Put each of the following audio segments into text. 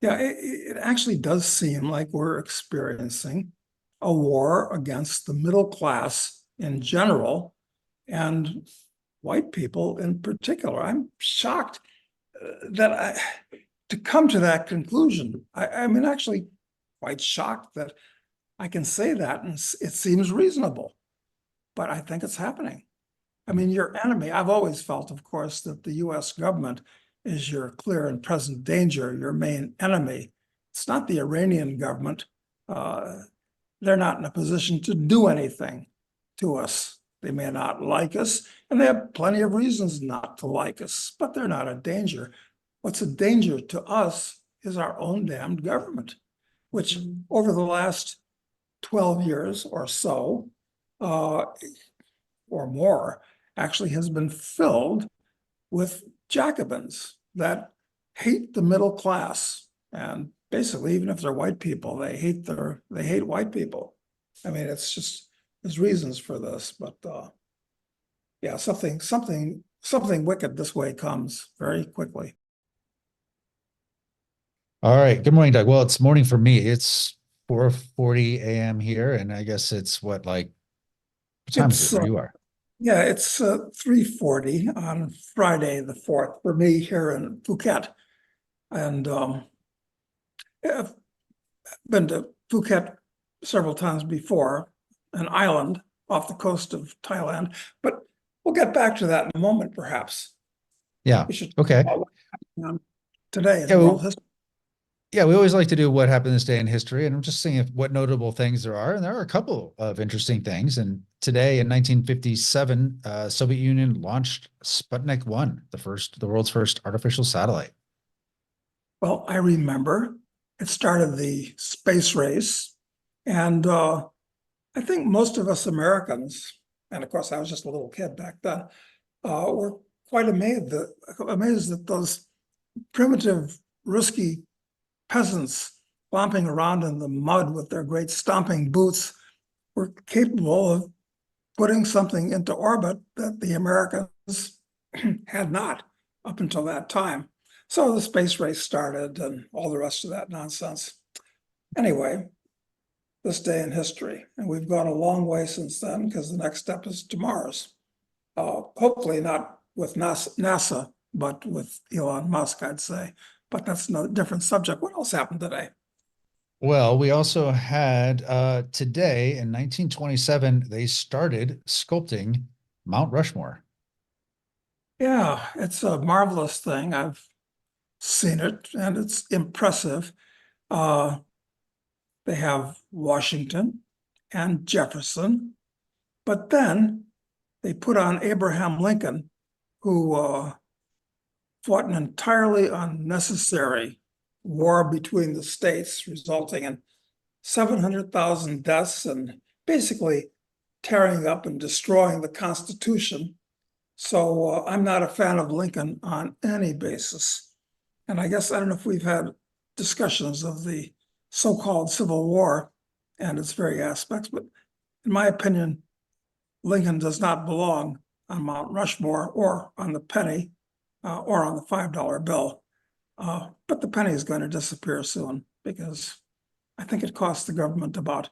Yeah, it actually does seem like we're experiencing a war against the middle class in general and white people in particular. I'm shocked that to come to that conclusion. I'm actually quite shocked that I can say that, and it seems reasonable, but I think it's happening. I mean, your enemy, I've always felt, of course, that the US government is your clear and present danger, your main enemy. It's not the Iranian government. Uh, they're not in a position to do anything to us. They may not like us, and they have plenty of reasons not to like us, but they're not a danger. What's a danger to us is our own damned government, which over the last 12 years or so, uh, or more, actually has been filled with Jacobins that hate the middle class. And basically, even if they're white people, they hate white people. I mean, it's just there's reasons for this, but yeah, something wicked this way comes very quickly. All right. Good morning, Doug. Well, it's morning for me. It's 4:40 a.m. here, and I guess it's what time is it It's where you are? yeah, it's 3:40 on Friday the 4th for me here in Phuket. And I've been to Phuket several times before, an island off the coast of Thailand. But we'll get back to that in a moment, perhaps. Yeah. We should talk Okay. about what happened today Yeah, in world history. we always like to do what happened this day in history, and I'm just seeing what notable things there are, and there are a couple of interesting things. And today in 1957, Soviet Union launched Sputnik 1, the world's first artificial satellite. Well, I remember it started the space race, and I think most of us Americans, and of course I was just a little kid back then, were quite amazed that those primitive, risky peasants flomping around in the mud with their great stomping boots were capable of putting something into orbit that the Americans had not up until that time. So the space race started and all the rest of that nonsense. Anyway, this day in history, and we've gone a long way since then because the next step is to Mars. Hopefully not with NASA, but with Elon Musk, I'd say. But that's a different subject. What else happened today? Well, we also had today in 1927, they started sculpting Mount Rushmore. Yeah, it's a marvelous thing. I've seen it and it's impressive. Uh, they have Washington and Jefferson, but then they put on Abraham Lincoln, who fought an entirely unnecessary war between the states, resulting in 700,000 deaths and basically tearing up and destroying the Constitution. So I'm not a fan of Lincoln on any basis. And I guess I don't know if we've had discussions of the so-called Civil War and its very aspects, but in my opinion, Lincoln does not belong on Mount Rushmore or on the penny or on the $5 bill. But the penny is going to disappear soon because I think it costs the government about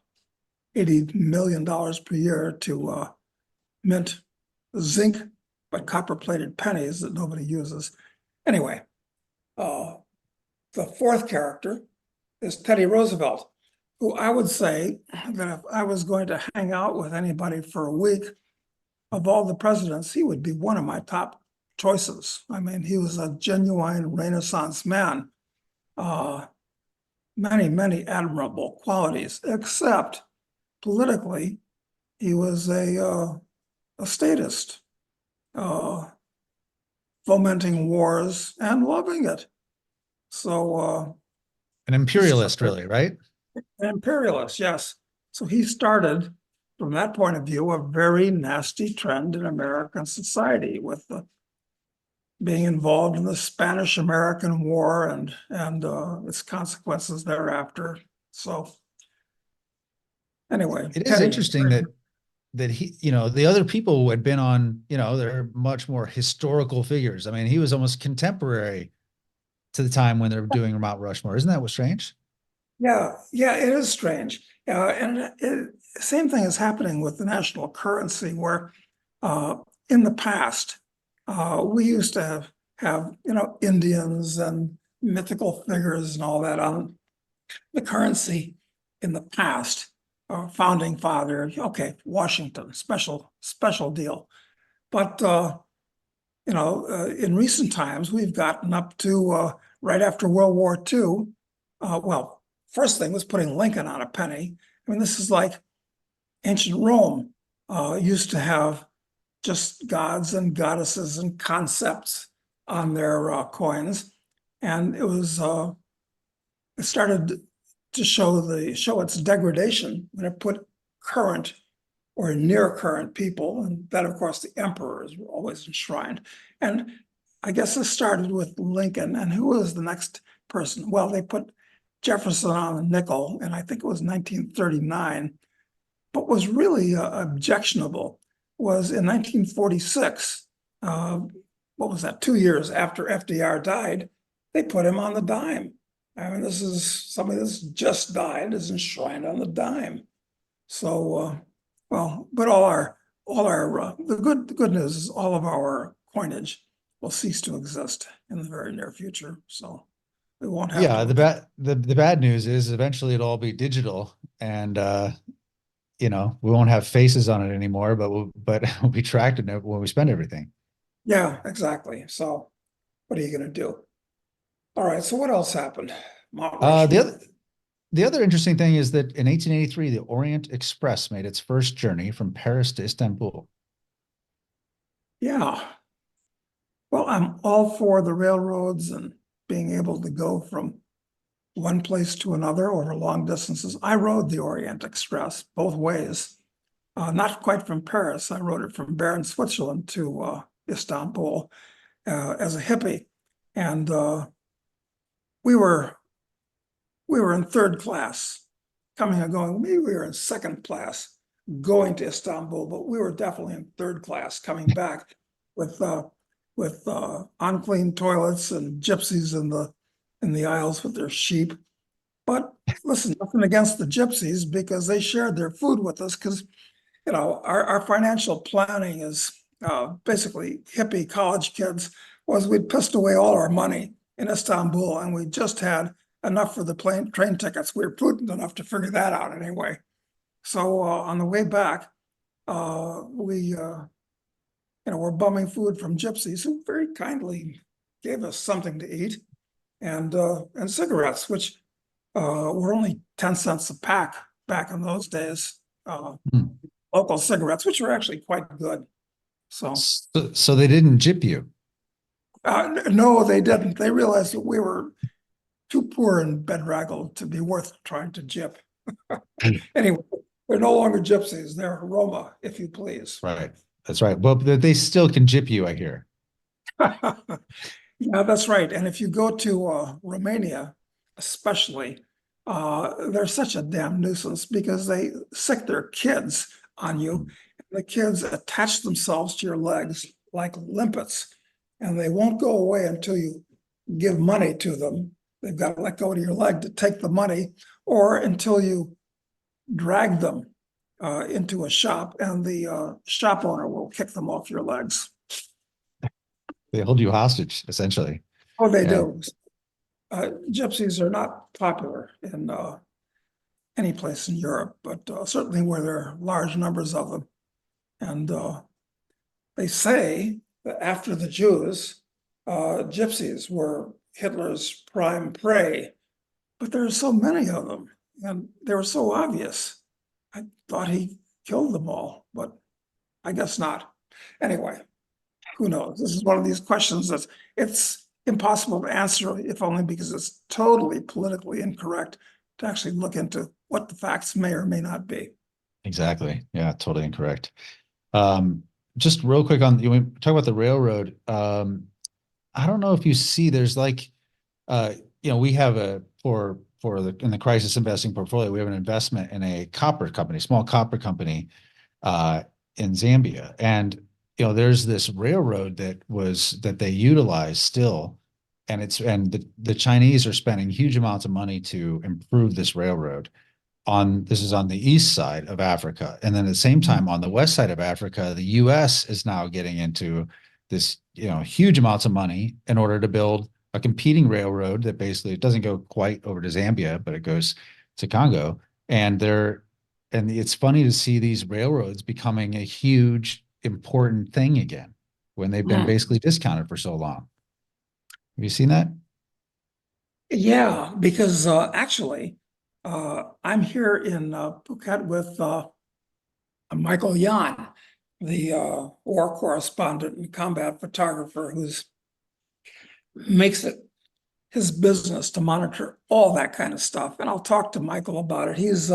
$80 million per year to mint zinc but copper-plated pennies that nobody uses. Anyway, uh, the fourth character is Teddy Roosevelt, who I would say that if I was going to hang out with anybody for a week, of all the presidents, he would be one of my top choices. I mean, he was a genuine Renaissance man. Uh, many admirable qualities, except politically, he was a statist, uh, fomenting wars and loving it. So An he imperialist, started really, right? an imperialist, yes. So he started, from that point of view, a very nasty trend in American society with the being involved in the Spanish-American War and its consequences thereafter. So anyway, It is Teddy. interesting that he, the other people who had been on, they're much more historical figures. I mean, he was almost contemporary to the time when they're doing Mount Rushmore. Isn't that what's strange? Yeah, it is strange. Same thing is happening with the national currency, where uh, in the past we used to have Indians and mythical figures and all that on the currency in the past. Founding father, okay, Washington, special deal. But in recent times, we've gotten up to right after World War II. Well, first thing was putting Lincoln on a penny. I mean, this is like ancient Rome used to have just gods and goddesses and concepts on their coins, and it started to show its degradation when it put current or near current people, and that, of course, the emperor is always enshrined. And I guess this started with Lincoln, and who was the next person? Well, they put Jefferson on a nickel, and I think it was 1939. But was really objectionable was in 1946. What was that? 2 years after FDR died, they put him on the dime. I mean, this is somebody that's just died is enshrined on the dime. So, well, but the good news is all of our coinage will cease to exist in the very near future. So we won't have Yeah, to. the bad news is eventually it'll all be digital, and we won't have faces on it anymore, but we'll be tracked in it when we spend everything. Yeah, exactly. So what are you going to do? All right. So what else happened? Mount Uh, the Rushmore. other the other interesting thing is that in 1883, the Orient Express made its first journey from Paris to Istanbul. Yeah. Well, I'm all for the railroads and being able to go from one place to another over long distances. I rode the Orient Express both ways. Not quite from Paris. I rode it from Bern, Switzerland to Istanbul as a hippie. And we were we were in third class coming and going. Maybe we were in second class going to Istanbul, but we were definitely in third class coming back with unclean toilets and gypsies in the aisles with their sheep. But listen, nothing against the gypsies because they shared their food with us because our financial planning is basically hippie college kids was we'd pissed away all our money in Istanbul and we just had enough for the train tickets. We were prudent enough to figure that out anyway. So on the way back, we were bumming food from gypsies who very kindly gave us something to eat and cigarettes, which were only 10 cents a pack back in those days. Hmm. Local cigarettes, which were actually quite good. So, So they didn't gyp you. no, they didn't. They realized that we were too poor and bedraggled to be worth trying to gyp. Anyway, they're no longer gypsies. They're Roma, if you please. Right. That's right. Well, they still can gyp you, I hear. Yeah, that's right. And if you go to Romania, especially, they're such a damn nuisance because they sick their kids on you. The kids attach themselves to your legs like limpets, and they won't go away until you give money to them. They've got to let go of your leg to take the money, or until you drag them into a shop, and the shop owner will kick them off your legs. They hold you hostage, essentially. Oh, they Yeah. do. Gypsies are not popular in any place in Europe, but certainly where there are large numbers of them. And they say that after the Jews, gypsies were Hitler's prime prey, but there are so many of them, and they were so obvious. I thought he killed them all, but I guess not. Anyway, who knows? This is one of these questions that it's impossible to answer, if only because it's totally politically incorrect to actually look into what the facts may or may not be. Exactly. Yeah, totally incorrect. Just real quick on you talk about the railroad. I don't know if you see there's like we have in the crisis investing portfolio, we have an investment in a copper company, small copper company in Zambia. And there's this railroad that they utilize still and the Chinese are spending huge amounts of money to improve this railroad. This is on the east side of Africa. And then at the same time, on the west side of Africa, the US is now getting into this, huge amounts of money in order to build a competing railroad that basically it doesn't go quite over to Zambia, but it goes to Congo. And it's funny to see these railroads becoming a huge, important thing again when they've been Hmm. basically discounted for so long. Have you seen that? Yeah, because actually, I'm here in Phuket with Michael Yan, the war correspondent and combat photographer who's makes it his business to monitor all that kind of stuff. And I'll talk to Michael about it. He's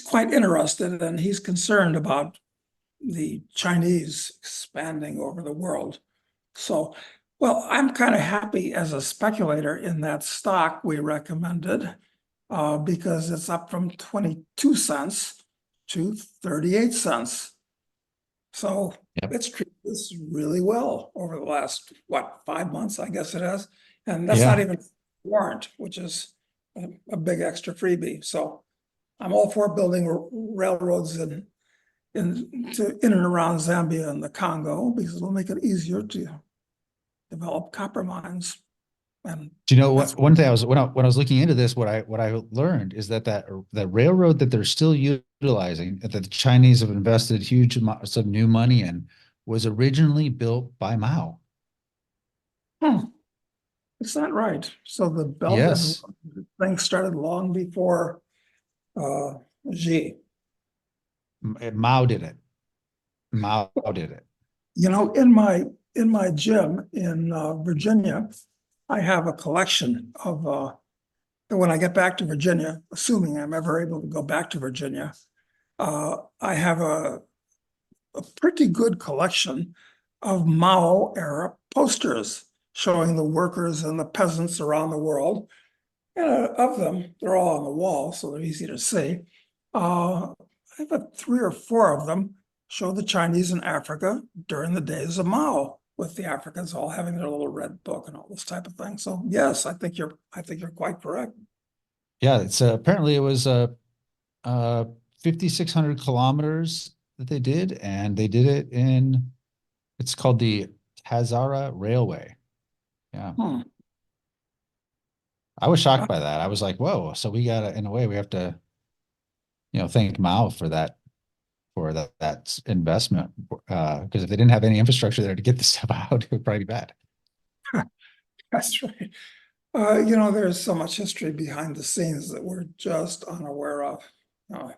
quite interested and he's concerned about the Chinese expanding over the world. So, well, I'm kind of happy as a speculator in that stock we recommended because it's up from 22 cents to 38 cents. So Yep. it's treated us really well over the last, 5 months, I guess it has. And that's not Yeah. even warrant, which is a big extra freebie. So I'm all for building railroads in and around Zambia and the Congo because it'll make it easier to develop copper mines. And Do you know that's what? One thing when I was looking into this, what I learned is that railroad that they're still utilizing, that the Chinese have invested huge amounts of new money in, was originally built by Mao. hmm, it's not right. So the Belt and Yes, Road thing started long before uh, Xi. Mao did it. Mao did it. In my gym in Virginia, I have a collection of when I get back to Virginia, assuming I'm ever able to go back to Virginia, I have a pretty good collection of Mao era posters showing the workers and the peasants around the world. And of them, they're all on the wall, so they're easy to see. I have 3 or 4 of them show the Chinese in Africa during the days of Mao, with the Africans all having their little red book and all this type of thing. So yes, I think you're quite correct. Yeah, it's apparently it was 5,600 kilometers that they did, and they did it in. It's called the Hazara Railway. Yeah. Hmm. I was Uh, shocked by that. I was like, whoa, so we gotta, in a way, we have to, thank Mao for that investment. Because if they didn't have any infrastructure there to get this stuff out, it would probably be bad. that's right. There's so much history behind the scenes that we're just unaware of. Uh,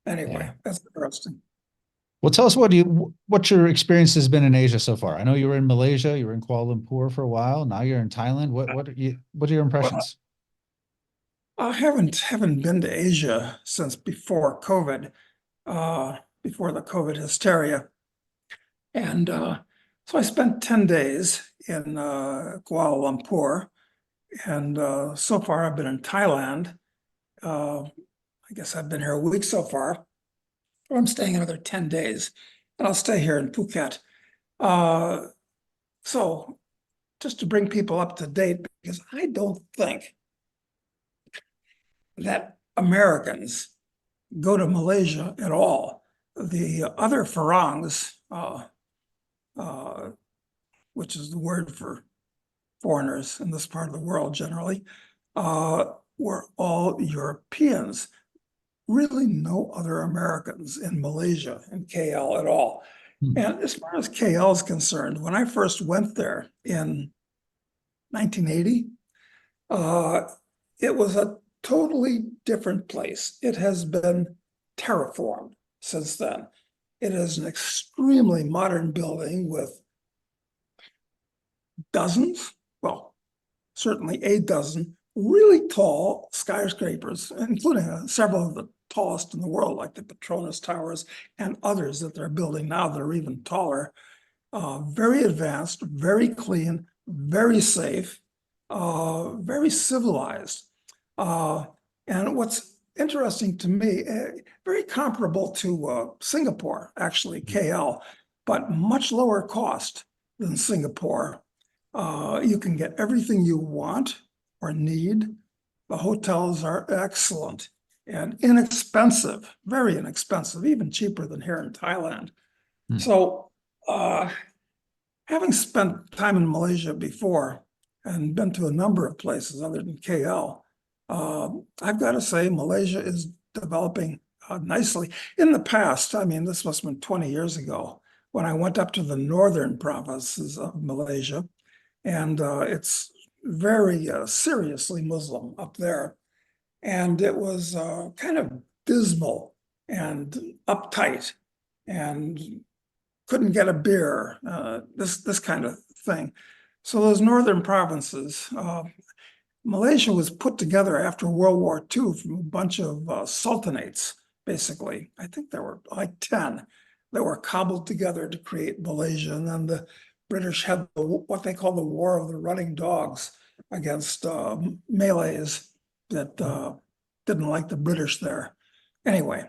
anyway, Yeah. that's interesting. Well, tell us what your experience has been in Asia so far. I know you were in Malaysia, you were in Kuala Lumpur for a while. Now you're in Thailand. What are your Well, impressions? I haven't been to Asia since before COVID, before the COVID hysteria. And so I spent 10 days in Kuala Lumpur. And so far I've been in Thailand. I guess I've been here a week so far. I'm staying another 10 days. And I'll stay here in Phuket. Uh, so just to bring people up to date, because I don't think that Americans go to Malaysia at all. The other Farangs, uh, which is the word for foreigners in this part of the world generally, uh, were all Europeans. Really no other Americans in Malaysia and KL at all. Hmm. And as far as KL is concerned, when I first went there in 1980, uh, it was a totally different place. It has been terraformed since then. It is an extremely modern building with dozens, well, certainly a dozen really tall skyscrapers, including several of the tallest in the world, like the Petronas Towers and others that they're building now that are even taller. Very advanced, very clean, very safe, very civilized. Uh, and what's interesting to me, very comparable to Singapore, actually, KL, but much lower cost than Singapore. You can get everything you want or need. The hotels are excellent and inexpensive, very inexpensive, even cheaper than here in Thailand. Hmm. So, having spent time in Malaysia before and been to a number of places other than KL, I've got to say Malaysia is developing nicely. In the past, I mean, this must have been 20 years ago, when I went up to the northern provinces of Malaysia, and it's very seriously Muslim up there. And it was kind of dismal and uptight and couldn't get a beer, this kind of thing. So those northern provinces, Malaysia was put together after World War II from a bunch of sultanates, basically. I think there were like 10 that were cobbled together to create Malaysia. And then the British had what they call the War of the Running Dogs against Malays that didn't like the British there. Anyway,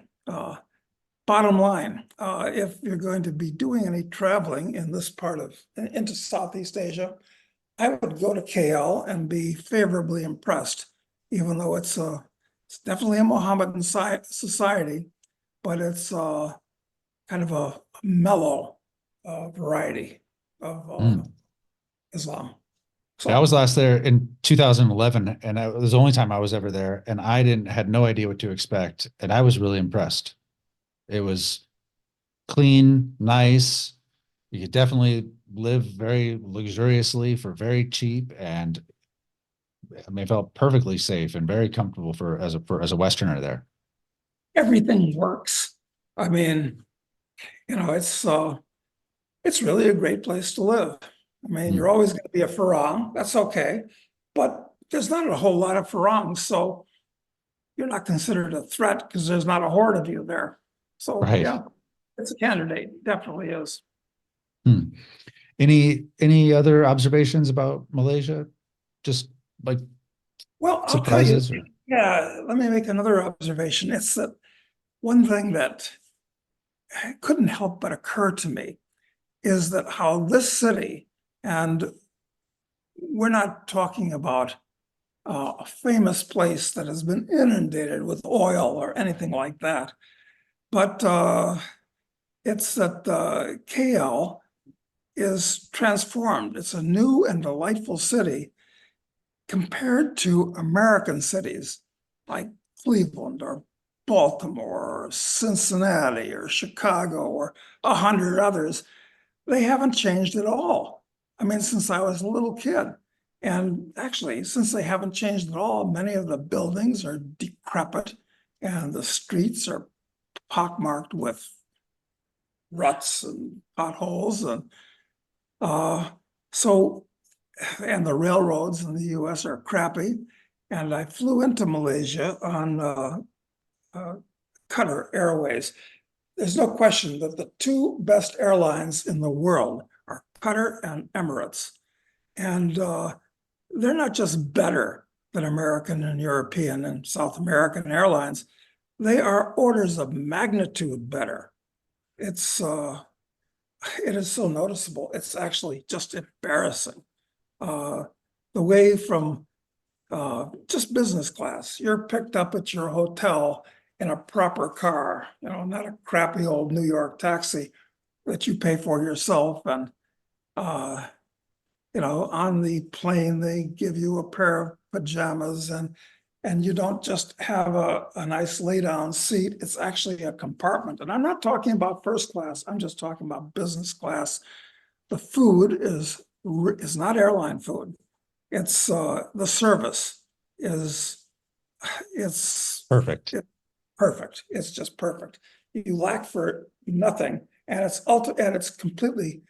bottom line, if you're going to be doing any traveling in this part of, into Southeast Asia, I would go to KL and be favorably impressed, even though it's definitely a Mohammedan society, but it's kind of a mellow variety of Islam. Yeah, I was So last there in 2011, and it was the only time I was ever there, and I had no idea what to expect, and I was really impressed. It was clean, nice. You could definitely live very luxuriously for very cheap, and I mean, it felt perfectly safe and very comfortable as a Westerner there. everything works. I mean, it's really a great place to live. I mean, Hmm. you're always going to be a farang. That's okay. But there's not a whole lot of farangs. So you're not considered a threat because there's not a horde of you there. So Right. yeah, it's a candidate. Definitely is. Hmm. Any other observations about Malaysia? Just like Well, I'll tell you, surprises or yeah, let me make another observation. It's that one thing that couldn't help but occur to me is that how this city, and we're not talking about a famous place that has been inundated with oil or anything like that, but it's that KL is transformed. It's a new and delightful city compared to American cities like Cleveland or Baltimore or Cincinnati or Chicago or 100 others. They haven't changed at all. I mean, since I was a little kid. And actually, since they haven't changed at all, many of the buildings are decrepit and the streets are pockmarked with ruts and potholes. And uh, so, and the railroads in the US are crappy. And I flew into Malaysia on Qatar Airways. There's no question that the two best airlines in the world are Qatar and Emirates. And they're not just better than American and European and South American airlines. They are orders of magnitude better. It's it is so noticeable. It's actually just embarrassing. Uh, the way from just business class, you're picked up at your hotel in a proper car, not a crappy old New York taxi that you pay for yourself. And uh, on the plane, they give you a pair of pajamas and you don't just have a nice lay down seat. It's actually a compartment. And I'm not talking about first class. I'm just talking about business class. The food is not airline food. It's the service is it's perfect. perfect. It's just perfect. You lack for nothing. And it's completely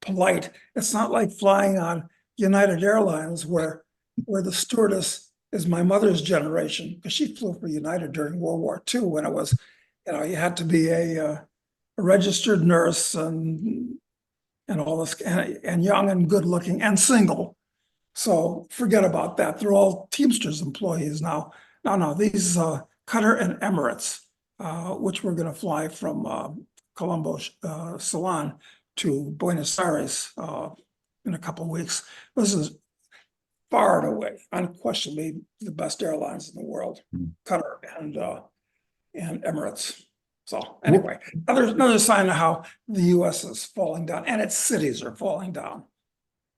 polite. It's not like flying on United Airlines where the stewardess is my mother's generation, because she flew for United during World War II when it was, you had to be a registered nurse and all this and young and good looking and single. So forget about that. They're all Teamsters employees now. No, these Qatar and Emirates, which we're going to fly from Colombo, Ceylon to Buenos Aires in a couple of weeks. This is far and away, unquestionably, the best airlines in the world, Qatar and Emirates. So anyway, another sign of how the US is falling down and its cities are falling down.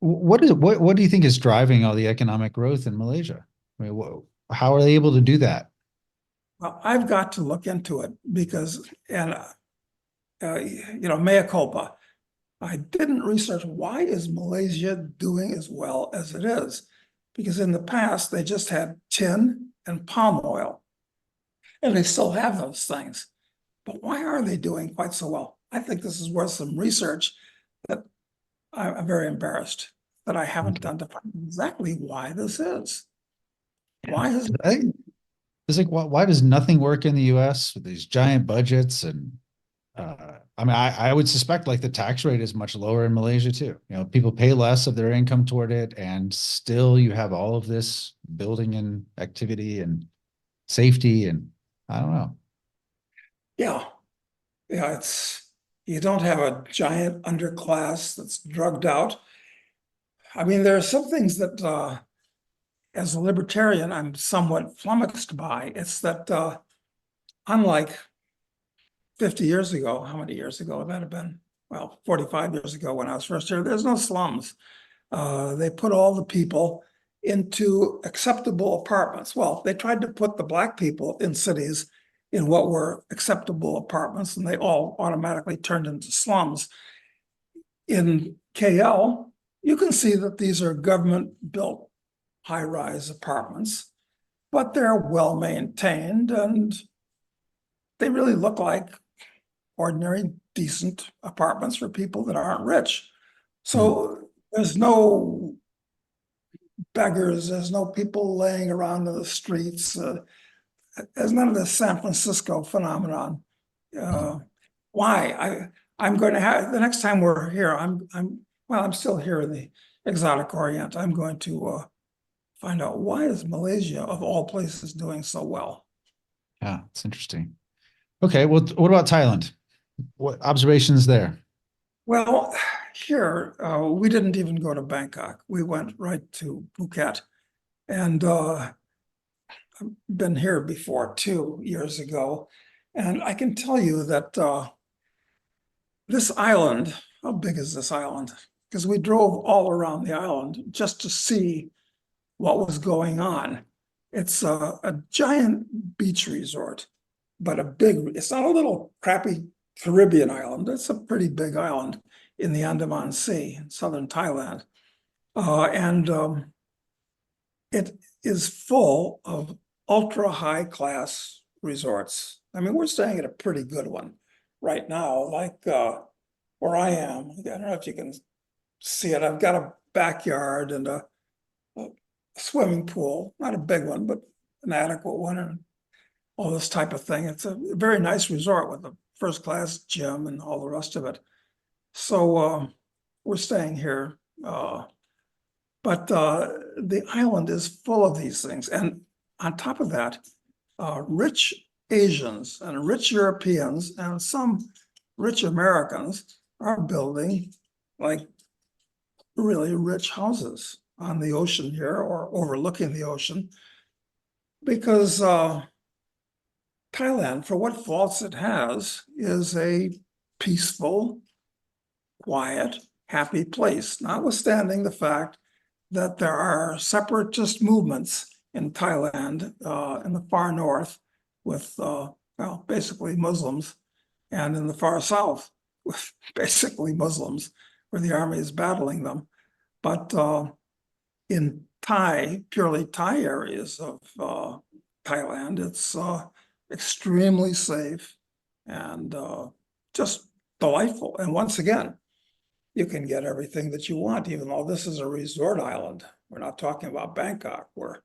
What do you think is driving all the economic growth in Malaysia? I mean, how are they able to do that? Well, I've got to look into it because, mea culpa. I didn't research why is Malaysia doing as well as it is, because in the past they just had tin and palm oil, and they still have those things. But why are they doing quite so well? I think this is worth some research that I'm very embarrassed that I haven't done to find exactly why this is. Why is it? It's like, why does nothing work in the US with these giant budgets? And I mean, I would suspect like the tax rate is much lower in Malaysia too. You know, people pay less of their income toward it, and still you have all of this building and activity and safety, and I don't know. Yeah, you don't have a giant underclass that's drugged out. I mean, there are some things that as a libertarian, I'm somewhat flummoxed by. It's that unlike 50 years ago, how many years ago would that have been? Well, 45 years ago when I was first here, there's no slums. They put all the people into acceptable apartments. Well, they tried to put the Black people in cities in what were acceptable apartments, and they all automatically turned into slums. In KL, you can see that these are government-built high-rise apartments, but they're well-maintained, and they really look like ordinary, decent apartments for people that aren't rich. So there's no beggars, there's no people laying around in the streets. There's none of this San Francisco phenomenon. Why? I'm going to have the next time we're here. I'm still here in the exotic Orient. I'm going to find out why is Malaysia of all places doing so well. Yeah, it's interesting. Okay, well, what about Thailand? What observations there? Well, here we didn't even go to Bangkok. We went right to Phuket, and I've been here before 2 years ago, and I can tell you that this island, how big is this island? Because we drove all around the island just to see what was going on. It's a giant beach resort, but it's not a little crappy Caribbean island. It's a pretty big island in the Andaman Sea in southern Thailand. And it is full of ultra high class resorts. I mean, we're staying at a pretty good one right now, like where I am. I don't know if you can see it. I've got a backyard and a swimming pool, not a big one, but an adequate one, and all this type of thing. It's a very nice resort with a first class gym and all the rest of it. So we're staying here. But the island is full of these things. And on top of that, rich Asians and rich Europeans and some rich Americans are building like really rich houses on the ocean here or overlooking the ocean, because Thailand, for what faults it has, is a peaceful, quiet, happy place, notwithstanding the fact that there are separatist movements in Thailand in the far north with, basically Muslims, and in the far south with basically Muslims, where the army is battling them. But in purely Thai areas of Thailand, it's extremely safe and just delightful. And once again, you can get everything that you want, even though this is a resort island. We're not talking about Bangkok, where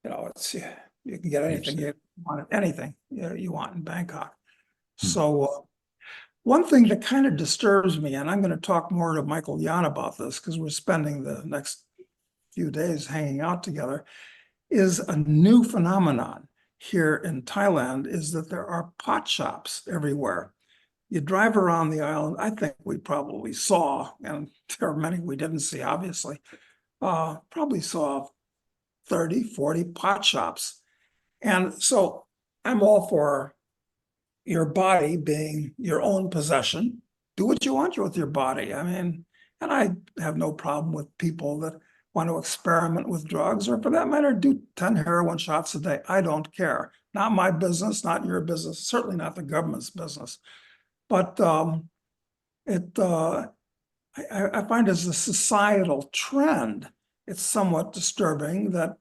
you can get anything you want in Bangkok. So one thing that kind of disturbs me, and I'm going to talk more to Michael Yan about this because we're spending the next few days hanging out together, is a new phenomenon here in Thailand, is that there are pot shops everywhere. you drive around the island, I think we probably saw, and there are many we didn't see, obviously, probably saw 30, 40 pot shops. And so I'm all for your body being your own possession. Do what you want with your body. I mean, and I have no problem with people that want to experiment with drugs, or for that matter, do 10 heroin shots a day. I don't care. Not my business, not your business, certainly not the government's business. But I find as a societal trend, it's somewhat disturbing that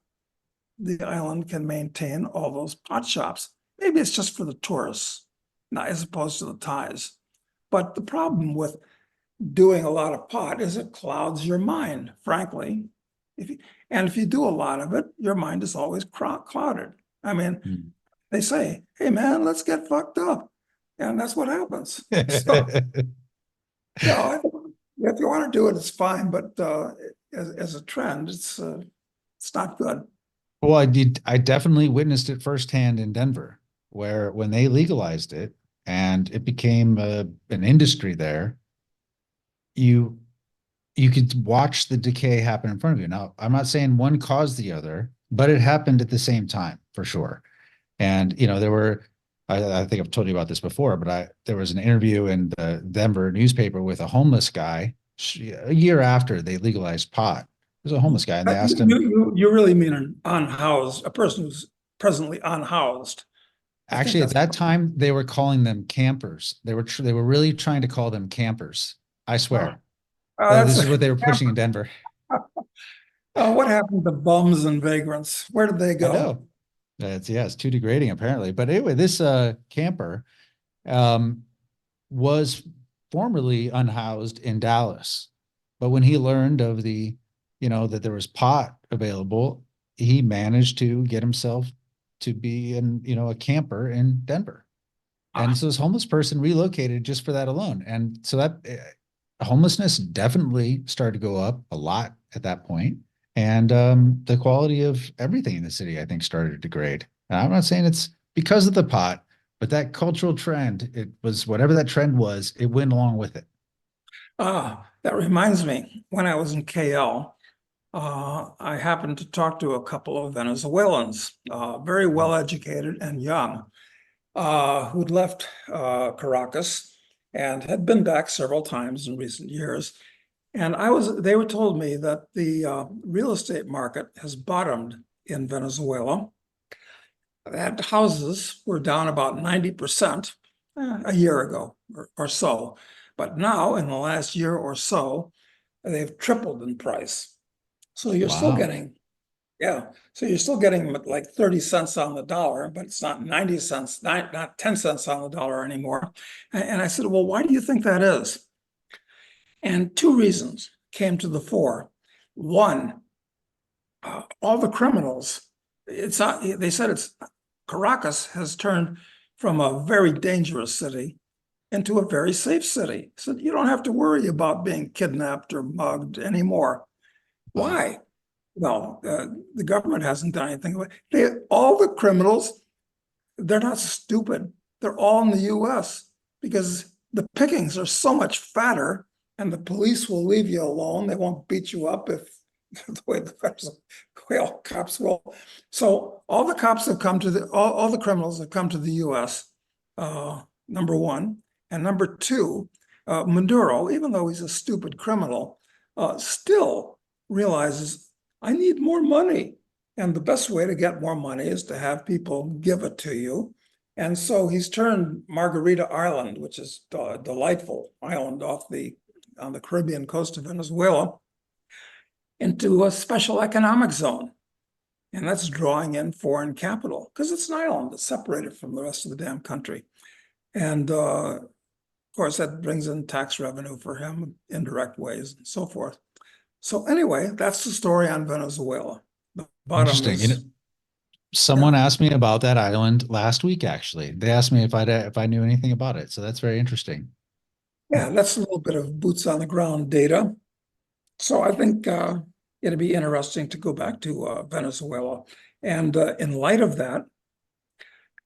the island can maintain all those pot shops. Maybe it's just for the tourists, not as opposed to the Thais. But the problem with doing a lot of pot is it clouds your mind, frankly. If you do a lot of it, your mind is always clouded. I mean, they say, hey man, let's get fucked up. And that's what happens. So, if you want to do it, it's fine. But as a trend, it's not good. Well, I definitely witnessed it firsthand in Denver, where when they legalized it and it became an industry there, you could watch the decay happen in front of you. Now, I'm not saying one caused the other, but it happened at the same time for sure. And there were, I think I've told you about this before, but there was an interview in the Denver newspaper with a homeless guy a year after they legalized pot. There's a homeless guy, and they asked him. You really mean an unhoused, a person who's presently unhoused? Actually, at that time, they were calling them campers. They were really trying to call them campers. I swear. This is what they were pushing in Denver. What happened to bums and vagrants? Where did they go? I know. It's too degrading apparently. But anyway, this camper was formerly unhoused in Dallas, but when he learned of that there was pot available, he managed to get himself to be a camper in Denver. And so this homeless person relocated just for that alone. And so that homelessness definitely started to go up a lot at that point. And the quality of everything in the city, I think, started to degrade. And I'm not saying it's because of the pot, but that cultural trend, it was whatever that trend was, it went along with it. That reminds me, when I was in KL, I happened to talk to a couple of Venezuelans, very well educated and young, who'd left Caracas and had been back several times in recent years. And they were told me that the real estate market has bottomed in Venezuela. That houses were down about 90% a year ago or so. But now, in the last year or so, they've tripled in price. So you're still getting, so you're still getting like 30 cents on the dollar, but it's not 90 cents, not 10 cents on the dollar anymore. And I said, well, why do you think that is? And two reasons came to the fore. One, all the criminals, they said Caracas has turned from a very dangerous city into a very safe city. So you don't have to worry about being kidnapped or mugged anymore. Why? Well, the government hasn't done anything about it. All the criminals, they're not stupid. They're all in the US because the pickings are so much fatter, and the police will leave you alone. They won't beat you up if the way all cops will. So all the cops have come to all the criminals have come to the US, number one. And number two, Maduro, even though he's a stupid criminal, still realizes I need more money. And the best way to get more money is to have people give it to you. And so he's turned Margarita Island, which is a delightful island on the Caribbean coast of Venezuela, into a special economic zone. And that's drawing in foreign capital because it's an island that's separated from the rest of the damn country. And of course, that brings in tax revenue for him, indirect ways, and so forth. So anyway, that's the story on Venezuela. The bottom Interesting. is, someone asked me about that island last week, actually. They asked me if I knew anything about it. So that's very interesting. yeah, that's a little bit of boots on the ground data. So I think it'd be interesting to go back to Venezuela. And in light of that,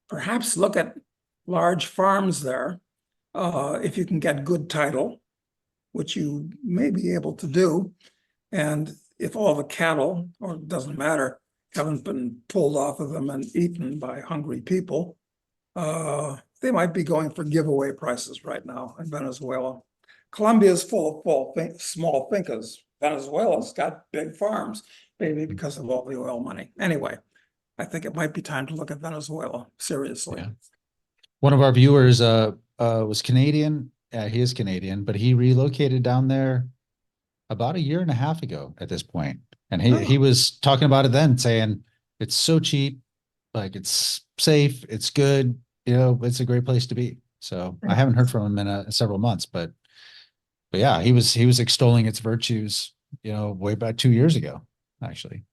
perhaps look at large farms there if you can get good title, which you may be able to do, and if all the cattle, or it doesn't matter, haven't been pulled off of them and eaten by hungry people, they might be going for giveaway prices right now in Venezuela. Colombia is full of small fincas. Venezuela's got big farms, maybe because of all the oil money. Anyway, I think it might be time to look at Venezuela seriously. Yeah. One of our viewers was Canadian. He is Canadian, but he relocated down there about a year and a half ago at this point. And he Oh, was talking about it then, saying it's so cheap, like it's safe, it's good, it's a great place to be. So I haven't heard from him in several months, but yeah, he was extolling its virtues, way back 2 years ago, actually.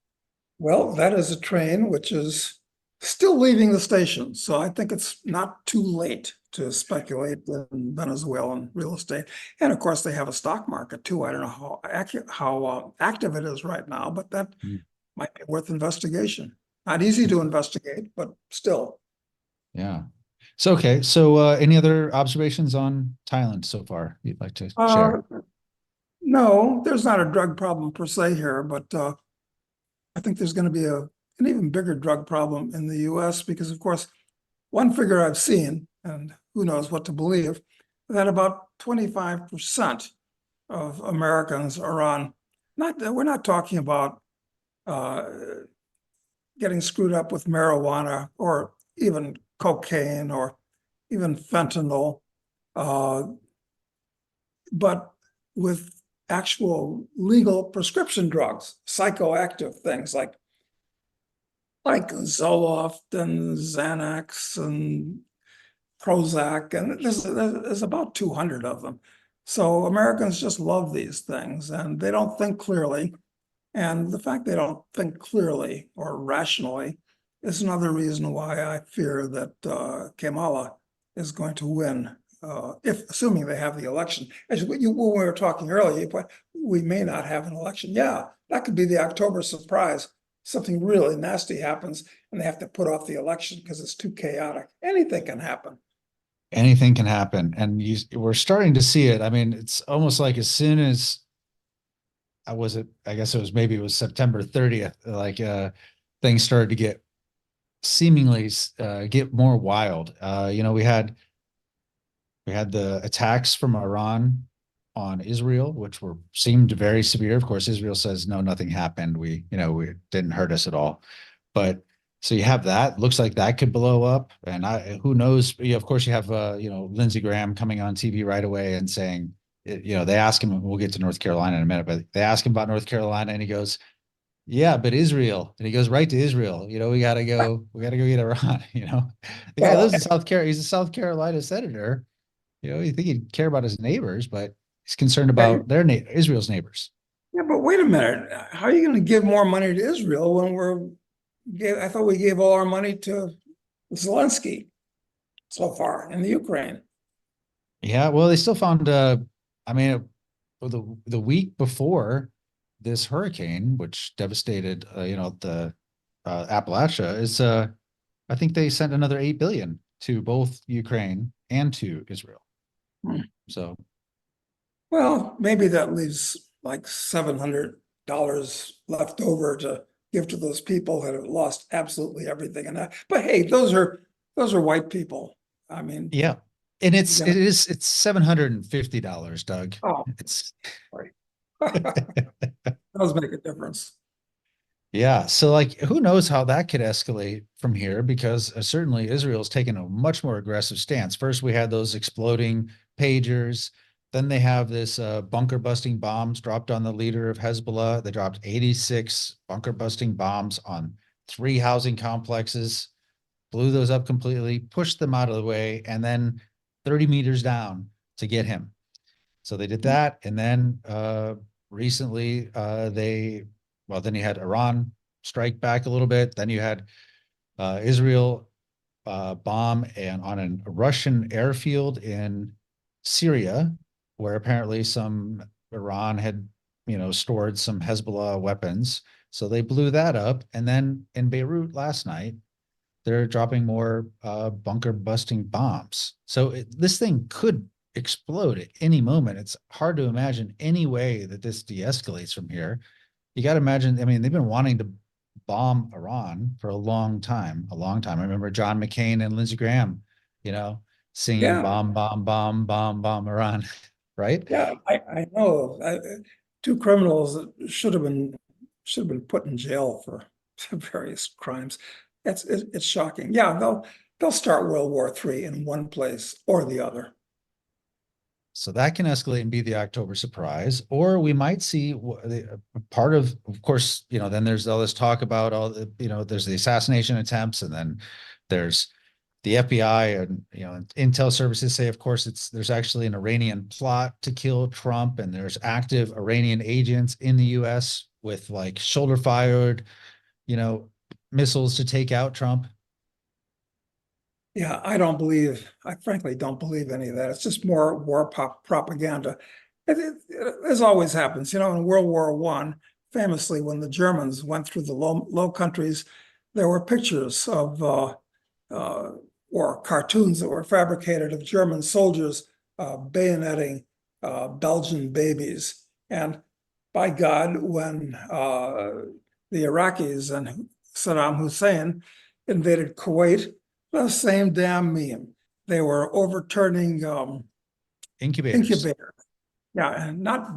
well, that is a train which is still leaving the station. So I think it's not too late to speculate in Venezuelan real estate. And of course, they have a stock market too. I don't know how active it is right now, but that Mm. might be worth investigation. Not easy to investigate, but still. Yeah. So, okay. So, any other observations on Thailand so far you'd like to Uh, share? no, there's not a drug problem per se here, but I think there's going to be an even bigger drug problem in the US because, of course, one figure I've seen, and who knows what to believe, that about 25% of Americans are on, we're not talking about uh, getting screwed up with marijuana or even cocaine or even fentanyl, uh, but with actual legal prescription drugs, psychoactive things like Zoloft and Xanax and Prozac, and there's about 200 of them. So Americans just love these things and they don't think clearly. And the fact they don't think clearly or rationally is another reason why I fear that Kamala is going to win, if assuming they have the election. As when we were talking earlier, we may not have an election. Yeah, that could be the October surprise. Something really nasty happens and they have to put off the election because it's too chaotic. Anything can happen. Anything can happen, and we're starting to see it. I mean, it's almost like as soon as I guess maybe it was September 30th, like things started to seemingly get more wild. We had the attacks from Iran on Israel, which seemed very severe. Of course, Israel says no, nothing happened. We didn't hurt us at all. But so you have that. Looks like that could blow up, and who knows? Of course, you have Lindsey Graham coming on TV right away and saying, they ask him. We'll get to North Carolina in a minute, but they ask him about North Carolina, and he goes, "Yeah, but Israel," and he goes right to Israel. We gotta go get Iran. The guy Well, lives in South Carolina. He's a South Carolina senator. You think he'd care about his neighbors, but he's concerned yeah, about Israel's neighbors. yeah, but wait a minute. How are you going to give more money to Israel when I thought we gave all our money to Zelensky so far in the Ukraine. Yeah, well, they still found. I mean, the week before this hurricane, which devastated, the Appalachia, is I think they sent another 8 billion to both Ukraine and to Israel. Hmm. So Well, maybe that leaves like $700 left over to give to those people that have lost absolutely everything. But hey, those are white people. I mean, yeah, and you're it's $750, Doug. oh, It's sorry. Does make a difference. Yeah. So, like, who knows how that could escalate from here? Because certainly Israel's taken a much more aggressive stance. First, we had those exploding pagers. Then they have this bunker busting bombs dropped on the leader of Hezbollah. They dropped 86 bunker busting bombs on 3 housing complexes, blew those up completely, pushed them out of the way, and then 30 meters down to get him. So they did that. And then recently then you had Iran strike back a little bit. Then you had Israel bomb and on a Russian airfield in Syria, where apparently some Iran had, stored some Hezbollah weapons. So they blew that up. And then in Beirut last night, they're dropping more bunker busting bombs. So this thing could explode at any moment. It's hard to imagine any way that this de-escalates from here. You got to imagine, I mean, they've been wanting to bomb Iran for a long time, a long time. I remember John McCain and Lindsey Graham, you know, singing Yeah, bomb, bomb, bomb, bomb, bomb Iran, right? yeah, I know. Two criminals that should have been put in jail for various crimes. It's shocking. Yeah, they'll start World War III in one place or the other. So that can escalate and be the October surprise, or we might see part of course, you know, then there's all this talk about all the, you know, there's the assassination attempts, and then there's the FBI and, you know, intel services say, of course, there's actually an Iranian plot to kill Trump, and there's active Iranian agents in the U.S. with like shoulder fired, you know, missiles to take out Trump. Yeah, I frankly don't believe any of that. It's just more war propaganda. As always happens, in World War I, famously, when the Germans went through the low countries, there were pictures of uh, or cartoons that were fabricated of German soldiers bayoneting Belgian babies. And by God, when the Iraqis and Saddam Hussein invaded Kuwait, the same damn meme. They were overturning Incubators. incubators. Yeah, and not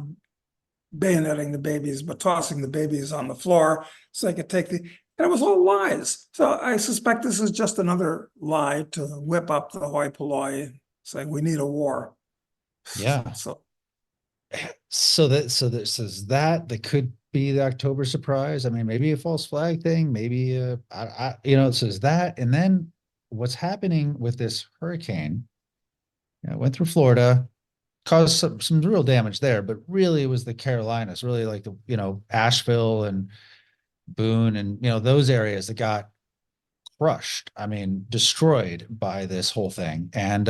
bayoneting the babies, but tossing the babies on the floor so they could take the. And it was all lies. So I suspect this is just another lie to whip up the hoi polloi, saying we need a war. Yeah. So So that could be the October surprise. I mean, maybe a false flag thing, maybe you know, it says that, and then what's happening with this hurricane? You know, it went through Florida, caused some real damage there, but really it was the Carolinas, really like the, you know, Asheville and Boone and, you know, those areas that got crushed. I mean, destroyed by this whole thing. And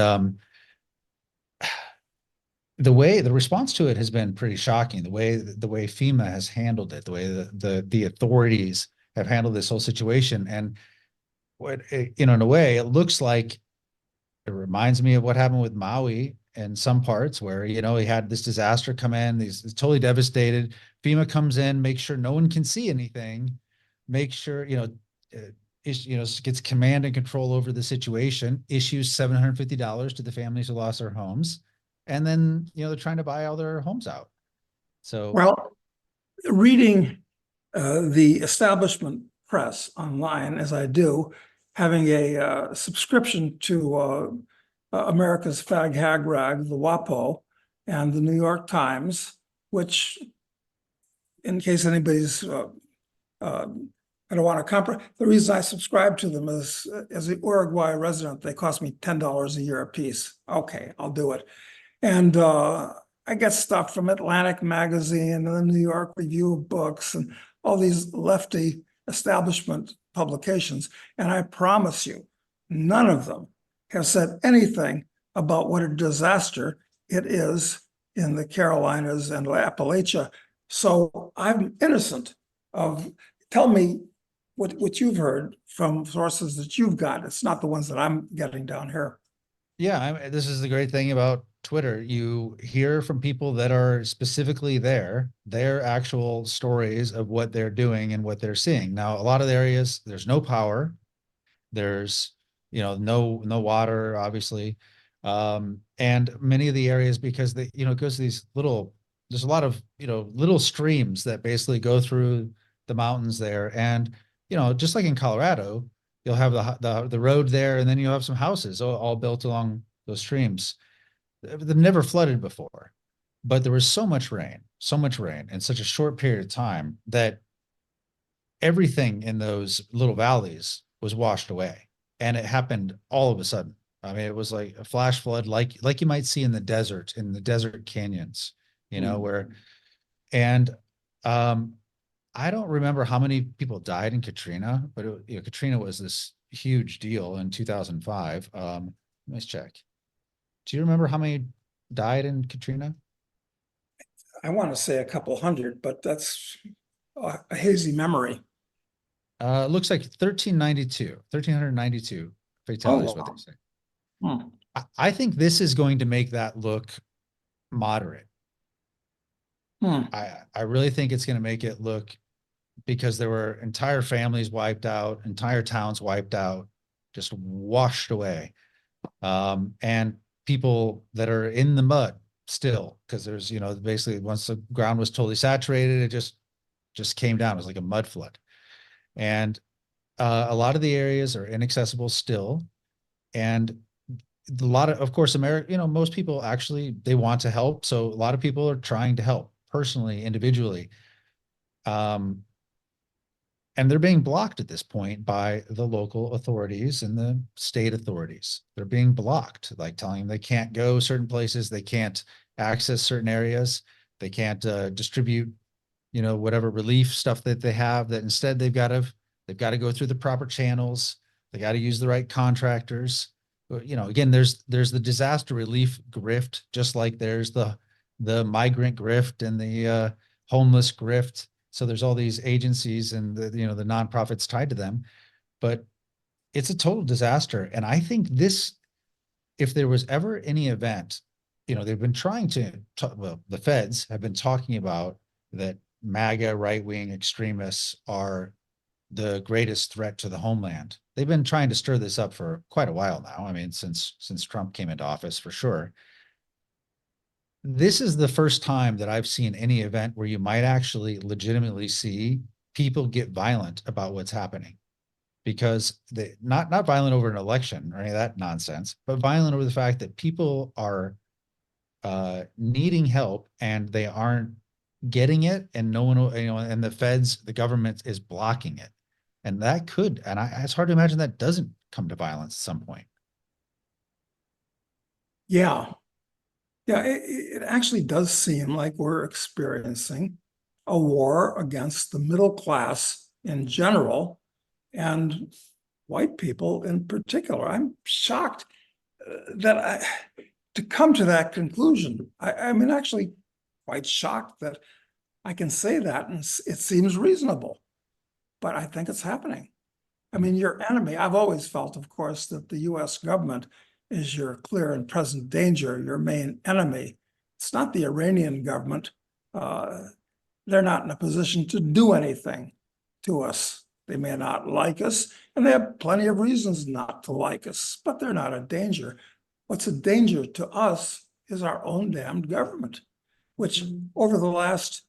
the response to it has been pretty shocking. The way FEMA has handled it, the way the authorities have handled this whole situation, and you know, in a way, it looks like it reminds me of what happened with Maui in some parts, where, you know, he had this disaster come in, he's totally devastated. FEMA comes in, makes sure no one can see anything, make sure, you know, gets command and control over the situation, issues $750 to the families who lost their homes, and then, you know, they're trying to buy all their homes out. So well, reading the establishment press online, as I do, having a subscription to America's Fag Hag Rag, the WAPO, and the New York Times, which, in case anybody's, uh, I don't want to compromise. The reason I subscribe to them is, as a Uruguay resident, they cost me $10 a year a piece. Okay, I'll do it. And I get stuff from Atlantic Magazine and the New York Review of Books and all these lefty establishment publications. And I promise you, none of them have said anything about what a disaster it is in the Carolinas and Appalachia. So I'm innocent of, tell me what you've heard from sources that you've got. It's not the ones that I'm getting down here. yeah, this is the great thing about Twitter. You hear from people that are specifically there, their actual stories of what they're doing and what they're seeing. Now, a lot of the areas, there's no power, there's, you know, no water, obviously, and many of the areas, because they, you know, it goes to these little. There's a lot of, you know, little streams that basically go through the mountains there, and, you know, just like in Colorado, you'll have the road there, and then you'll have some houses all built along those streams. They've never flooded before, but there was so much rain in such a short period of time that everything in those little valleys was washed away, and it happened all of a sudden. I mean, it was like a flash flood, like you might see in the desert, in the desert canyons, you know, where, and um, I don't remember how many people died in Katrina, but you know, Katrina was this huge deal in 2005. Let's check. Do you remember how many died in Katrina? I want to say a couple hundred, but that's a hazy memory. It looks like 1392 Oh, fatalities, what they wow. say. Hmm. I think this is going to make that look moderate. Hmm. I really think it's going to make it look, because there were entire families wiped out, entire towns wiped out, just washed away. And people that are in the mud still, because there's, basically once the ground was totally saturated, it just came down. It was like a mud flood. And a lot of the areas are inaccessible still. And a lot of course, America, most people actually, they want to help. So a lot of people are trying to help personally, individually. Um, and they're being blocked at this point by the local authorities and the state authorities. They're being blocked, like telling them they can't go certain places, they can't access certain areas, they can't distribute, whatever relief stuff that they have. That instead they've got to go through the proper channels. They got to use the right contractors. Again, there's the disaster relief grift, just like there's the migrant grift and the homeless grift. So there's all these agencies and the nonprofits tied to them, but it's a total disaster. And I think this, if there was ever any event, they've been trying to talk, well, the feds have been talking about that MAGA right-wing extremists are the greatest threat to the homeland. They've been trying to stir this up for quite a while now. I mean, since Trump came into office, for sure. This is the first time that I've seen any event where you might actually legitimately see people get violent about what's happening, because they not violent over an election or any of that nonsense, but violent over the fact that people are needing help and they aren't getting it, and no one, and the feds, the government is blocking it, and that could, and it's hard to imagine that doesn't come to violence at some point. Yeah. Yeah, it actually does seem like we're experiencing a war against the middle class in general and white people in particular. I'm shocked to come to that conclusion. I mean, actually quite shocked that I can say that, and it seems reasonable, but I think it's happening. I mean, your enemy, I've always felt, of course, that the US government is your clear and present danger, your main enemy. It's not the Iranian government. Uh, they're not in a position to do anything to us. They may not like us, and they have plenty of reasons not to like us, but they're not a danger. What's a danger to us is our own damned government, which over the last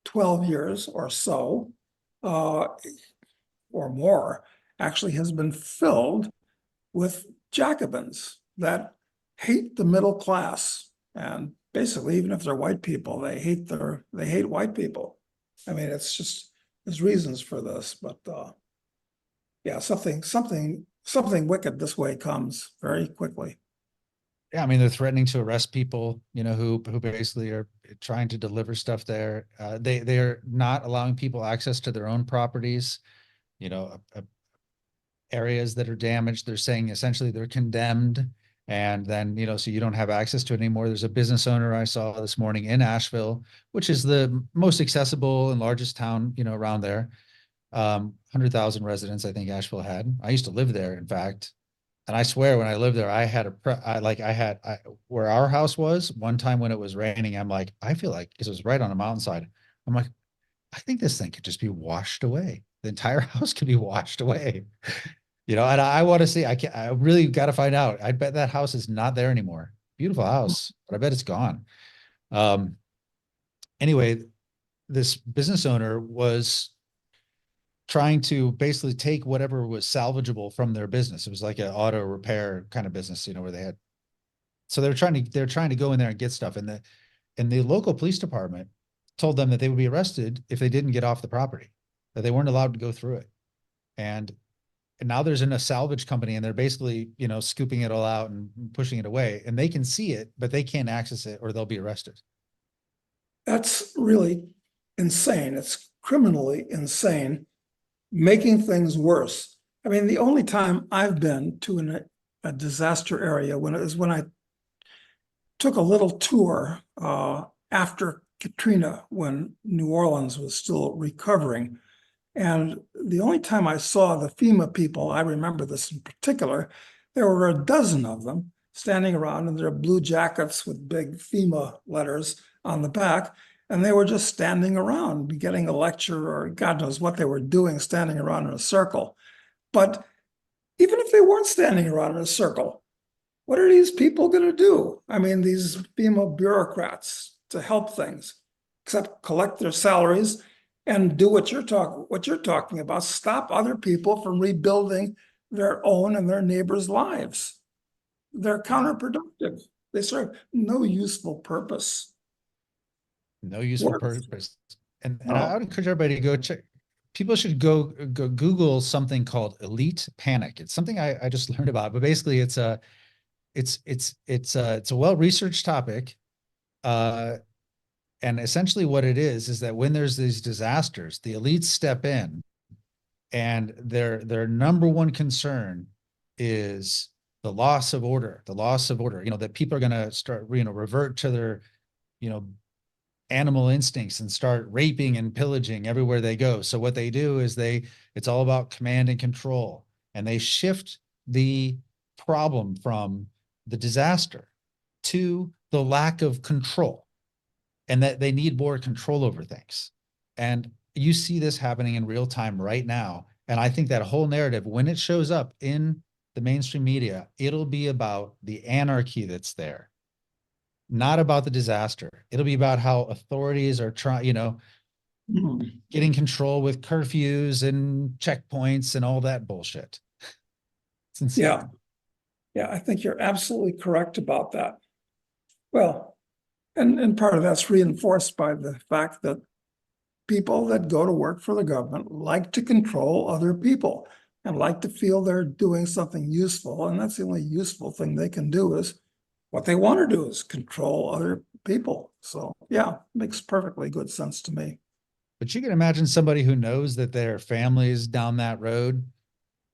12 years or so, uh, or more, actually has been filled with Jacobins that hate the middle class. And basically, even if they're white people, they hate white people. I mean, it's just, there's reasons for this, but yeah, something wicked this way comes very quickly. Yeah, I mean, they're threatening to arrest people, who basically are trying to deliver stuff there. They're not allowing people access to their own properties, areas that are damaged. They're saying essentially they're condemned. And then, so you don't have access to it anymore. There's a business owner I saw this morning in Asheville, which is the most accessible and largest town, around there. 100,000 residents, I think Asheville had. I used to live there, in fact. And I swear, when I lived there, I had where our house was one time when it was raining. I'm like, I feel like, because it was right on a mountainside. I'm like, I think this thing could just be washed away. The entire house could be washed away. And I want to see, I really got to find out. I bet that house is not there anymore. Beautiful house, but I bet it's gone. Um, anyway, this business owner was trying to basically take whatever was salvageable from their business. It was like an auto repair kind of business, where they had, so they're trying to go in there and get stuff. And the local police department told them that they would be arrested if they didn't get off the property, that they weren't allowed to go through it. And now there's a salvage company, and they're basically, scooping it all out and pushing it away, and they can see it, but they can't access it or they'll be arrested. That's really insane. It's criminally insane, making things worse. I mean, the only time I've been to a disaster area when I took a little tour after Katrina, when New Orleans was still recovering. And the only time I saw the FEMA people, I remember this in particular, there were a dozen of them, standing around in their blue jackets with big FEMA letters on the back. And they were just standing around, getting a lecture, or God knows what they were doing, standing around in a circle. But even if they weren't standing around in a circle, what are these people going to do? I mean, these FEMA bureaucrats, to help things, except collect their salaries and do what you're talking about, stop other people from rebuilding their own and their neighbors' lives. They're counterproductive. They serve no useful purpose. No useful Works. purpose. And I No. would encourage everybody to go check. People should go Google something called elite panic. It's something I just learned about, but basically it's a well-researched topic. And essentially what it is that when there's these disasters, the elites step in, and their number one concern is the loss of order, that people are going to start, revert to their, animal instincts and start raping and pillaging everywhere they go. So what they do is it's all about command and control, and they shift the problem from the disaster to the lack of control, and that they need more control over things. And you see this happening in real time right now. And I think that whole narrative, when it shows up in the mainstream media, it'll be about the anarchy that's there, not about the disaster. It'll be about how authorities are trying, getting control with curfews and checkpoints and all that bullshit. It's insane. Yeah. Yeah, I think you're absolutely correct about that. Well, and part of that's reinforced by the fact that people that go to work for the government like to control other people and like to feel they're doing something useful. And that's the only useful thing they can do, is what they want to do is control other people. So yeah, makes perfectly good sense to me. But you can imagine somebody who knows that their family is down that road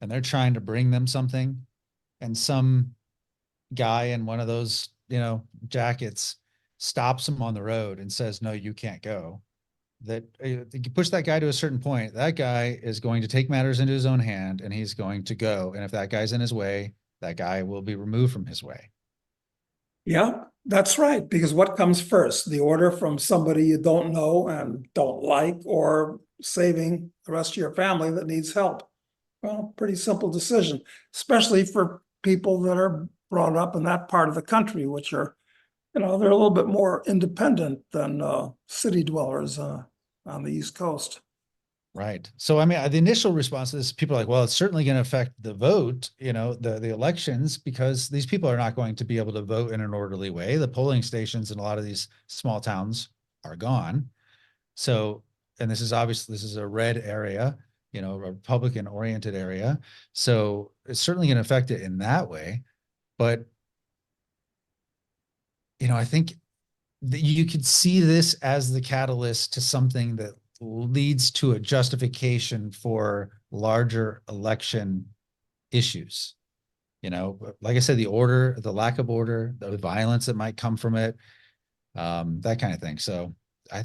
and they're trying to bring them something, and some guy in one of those, jackets stops them on the road and says, no, you can't go. That you push that guy to a certain point, that guy is going to take matters into his own hand, and he's going to go. And if that guy's in his way, that guy will be removed from his way. Yeah, that's right. Because what comes first? The order from somebody you don't know and don't like, or saving the rest of your family that needs help? Well, pretty simple decision, especially for people that are brought up in that part of the country, which are, they're a little bit more independent than city dwellers on the East Coast. Right. So, I mean, the initial response to this, people are like, well, it's certainly going to affect the vote, the elections, because these people are not going to be able to vote in an orderly way. The polling stations in a lot of these small towns are gone. So, and this is a red area, a Republican oriented area. So it's certainly going to affect it in that way. But, I think that you could see this as the catalyst to something that leads to a justification for larger election issues. Like I said, the lack of order, the violence that might come from it, that kind of thing. So I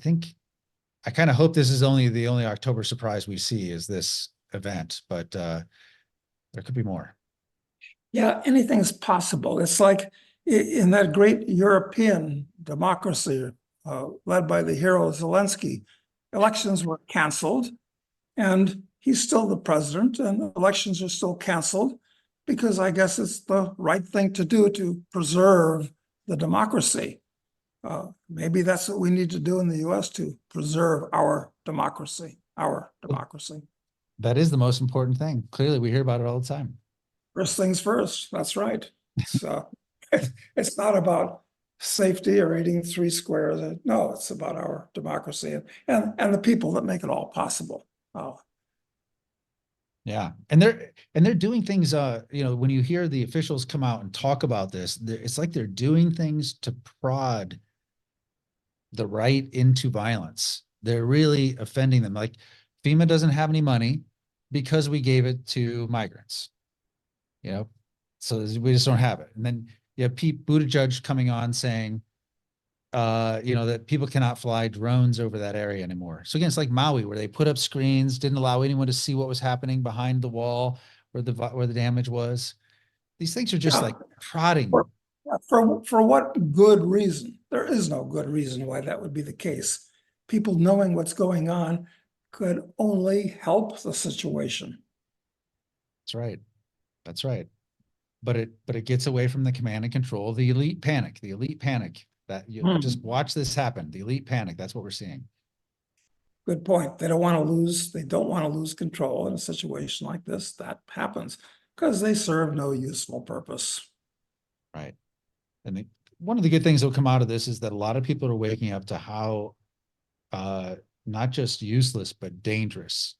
kind of hope this is the only October surprise we see is this event, but there could be more. Yeah, anything's possible. It's like in that great European democracy led by the hero Zelensky, elections were canceled, and he's still the president, and elections are still canceled because I guess it's the right thing to do to preserve the democracy. Maybe that's what we need to do in the US to preserve our democracy. That is the most important thing. Clearly, we hear about it all the time. First things first. That's right. So it's not about safety or eating three squares. No, it's about our democracy and the people that make it all possible. Oh. Yeah. And they're doing things, when you hear the officials come out and talk about this, it's like they're doing things to prod the right into violence. They're really offending them. Like, FEMA doesn't have any money because we gave it to migrants, so we just don't have it. And then you have Pete Buttigieg coming on saying, that people cannot fly drones over that area anymore. So again, it's like Maui, where they put up screens, didn't allow anyone to see what was happening behind the wall where the damage was. These things are just like prodding For what good reason? There is no good reason why that would be the case. People knowing what's going on could only help the situation. That's right. That's right. But it gets away from the command and control, the elite panic, that you just watch this happen. The elite panic. That's what we're seeing. Good point. They don't want to lose, they don't want to lose control in a situation like this. That happens because they serve no useful purpose. Right. And one of the good things that will come out of this is that a lot of people are waking up to how not just useless, but dangerous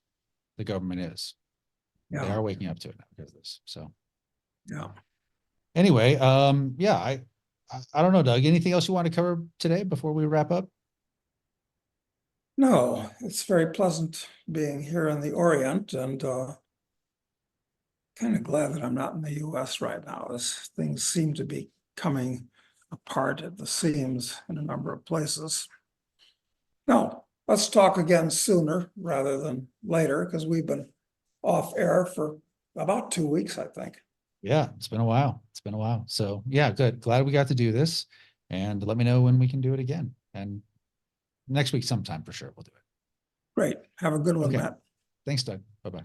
the government is. They Yeah, are waking up to it now because of this. So yeah. anyway, yeah, I don't know, Doug. Anything else you want to cover today before we wrap up? No, it's very pleasant being here in the Orient, and kind of glad that I'm not in the US right now, as things seem to be coming apart at the seams in a number of places. No, let's talk again sooner rather than later, because we've been off air for about 2 weeks, I think. Yeah, it's been a while. It's been a while. So yeah, good. Glad we got to do this. And let me know when we can do it again. And next week sometime for sure we'll do it. Great. Have a good one, Okay. Matt. Thanks, Doug. Bye-bye.